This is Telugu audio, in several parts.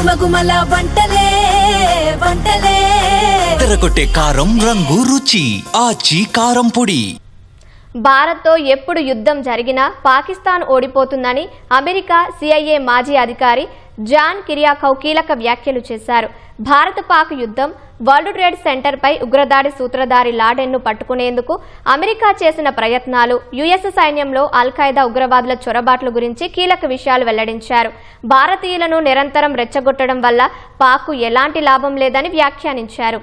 గుమగుమల వంటలే వంటలే తెరకొట్టే కారం రంగు రుచి ఆచి కారం పొడి. భారత్తో ఎప్పుడు యుద్ధం జరిగినా పాకిస్తాన్ ఓడిపోతుందని అమెరికా సిఐఏ మాజీ అధికారి జాన్ కిరియాకౌ కీలక వ్యాఖ్యలు చేశారు. భారత్-పాక్ యుద్ధం, వరల్డ్ ట్రేడ్ సెంటర్ పై ఉగ్రదాడి సూత్రధారి లాడెన్ను పట్టుకునేందుకు అమెరికా చేసిన ప్రయత్నాలు, యుఎస్ సైన్యంలో అల్-ఖైదా ఉగ్రవాదుల చొరబాట్ల గురించి కీలక విషయాలు వెల్లడించారు. భారతీయులను నిరంతరం రెచ్చగొట్టడం వల్ల పాక్కు ఎలాంటి లాభం లేదని వ్యాఖ్యానించారు.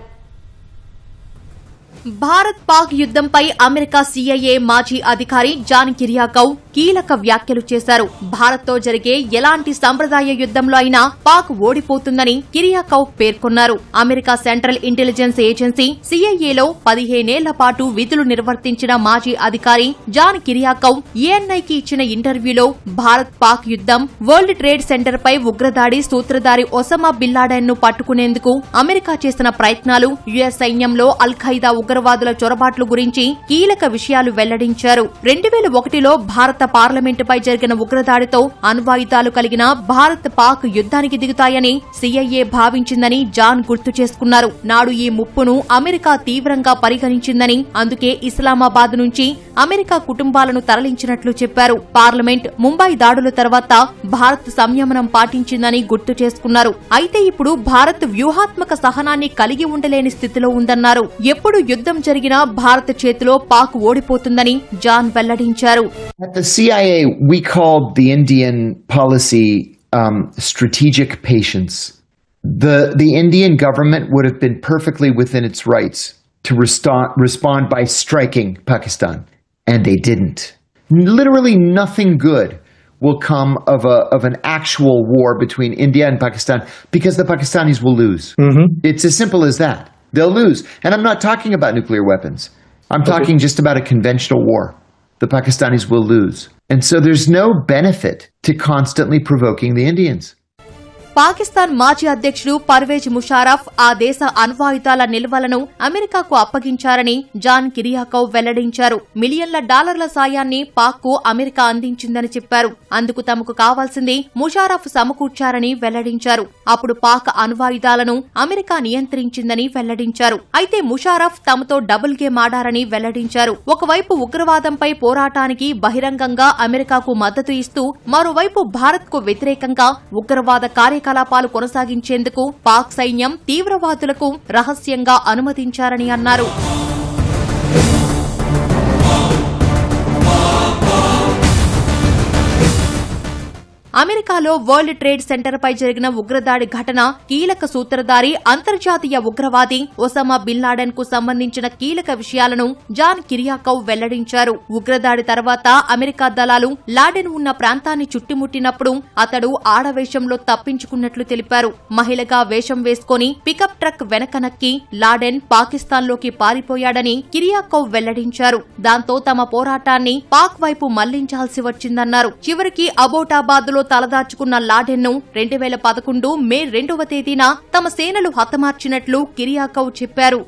భారత్ పాక్ యుద్ధంపై అమెరికా సిఐఏ మాజీ అధికారి జాన్ కిరియాకౌ కీలక వ్యాఖ్యలు చేశారు. భారత్తో జరిగే ఎలాంటి సంప్రదాయ యుద్ధంలో అయినా పాక్ ఓడిపోతుందని కిరియాకౌ పేర్కొన్నారు. అమెరికా సెంట్రల్ ఇంటెలిజెన్స్ ఏజెన్సీ సిఐఏలో 15 ఏళ్ల పాటు విధులు నిర్వర్తించిన మాజీ అధికారి జాన్ కిరియాకౌ ఏఎన్ఐకి ఇచ్చిన ఇంటర్వ్యూలో భారత్ పాక్ యుద్ధం, వరల్డ్ ట్రేడ్ సెంటర్ పై ఉగ్రదాడి సూత్రధారి ఒసామా బిన్ లాడెన్ ను పట్టుకునేందుకు అమెరికా చేసిన ప్రయత్నాలు, యుఎస్ సైన్యంలో అల్-ఖైదా ఉగ్రవాదుల చొరబాట్ల గురించి కీలక విషయాలు వెల్లడించారు. 2001లో భారత పార్లమెంటుపై జరిగిన ఉగ్రదాడితో అణ్వాయుధాలు కలిగిన భారత్ పాక్ యుద్ధానికి దిగుతాయని సిఐఏ భావించిందని జాన్ గుర్తు చేసుకున్నారు. నాడు ఈ ముప్పును అమెరికా తీవ్రంగా పరిగణించిందని, అందుకే ఇస్లామాబాద్ నుంచి అమెరికా కుటుంబాలను తరలించినట్లు చెప్పారు. పార్లమెంట్, ముంబై దాడుల తర్వాత భారత్ సంయమనం పాటించిందని గుర్తు చేసుకున్నారు. అయితే ఇప్పుడు భారత్ వ్యూహాత్మక సహనాన్ని కలిగి ఉండలేని స్థితిలో ఉందన్నారు. ఎప్పుడు యుద్ధం జరిగినా భారత్ చేతిలో పాక్ ఓడిపోతుందని జాన్ వెల్లడించారు. At the CIA, we called the Indian policy strategic patience. The Indian government would have been perfectly within its rights to respond by striking Pakistan, and they didn't. Literally nothing good will come of an actual war between India and Pakistan because the Pakistanis will lose. It's as simple as that. They'll lose. And I'm not talking about nuclear weapons. I'm talking just about a conventional war. The Pakistanis will lose. And so there's no benefit to constantly provoking the Indians. Pakistan మాజీ అధ్యక్షుడు పర్వేజ్ ముషారఫ్ ఆ దేశ అణ్వాయుధాల నిల్వలను అమెరికాకు అప్పగించారని జాన్ కిరియాకౌ వెల్లడించారు. మిలియన్ల డాలర్ల సాయాన్ని పాక్కు అమెరికా అందించిందని చెప్పారు. అందుకు తమకు కావాల్సింది ముషారఫ్ సమకూర్చారని వెల్లడించారు. అప్పుడు పాక్ అణ్వాయుధాలను అమెరికా నియంత్రించిందని వెల్లడించారు. అయితే ముషారఫ్ తమతో డబుల్ గేమ్ ఆడారని వెల్లడించారు. ఒకవైపు ఉగ్రవాదంపై పోరాటానికి బహిరంగంగా అమెరికాకు మద్దతు ఇస్తూ, మరోవైపు భారత్కు వ్యతిరేకంగా ఉగ్రవాద కార్యకలాపాలు కొనసాగించేందుకు పాక్ సైన్యం తీవ్రవాదులకు రహస్యంగా అనుమతించారని అన్నారు. అమెరికాలో వరల్డ్ ట్రేడ్ సెంటర్ పై జరిగిన ఉగ్రదాడి ఘటన కీలక సూత్రధారి, అంతర్జాతీయ ఉగ్రవాది ఒసామా బిన్ లాడెన్ కు సంబంధించిన కీలక విషయాలను జాన్ కిరియాకౌ వెల్లడించారు. ఉగ్రదాడి తర్వాత అమెరికా దళాలు లాడెన్ ఉన్న ప్రాంతాన్ని చుట్టుముట్టినప్పుడు అతడు ఆడవేషంలో తప్పించుకున్నట్లు తెలిపారు. మహిళగా వేషం వేసుకుని పికప్ ట్రక్ వెనక నక్కి లాడెన్ పాకిస్తాన్లోకి పారిపోయాడని కిరియాకౌ వెల్లడించారు. దాంతో తమ పోరాటాన్ని పాక్ వైపు మళ్లించాల్సి వచ్చిందన్నారు. చివరికి అబోటాబాద్ లో తలదాచుకున్న లాడెన్ ను 2011 మే 2వ తేదీన తమ సేనలు హతమార్చినట్లు కిరియాకౌ చెప్పారు.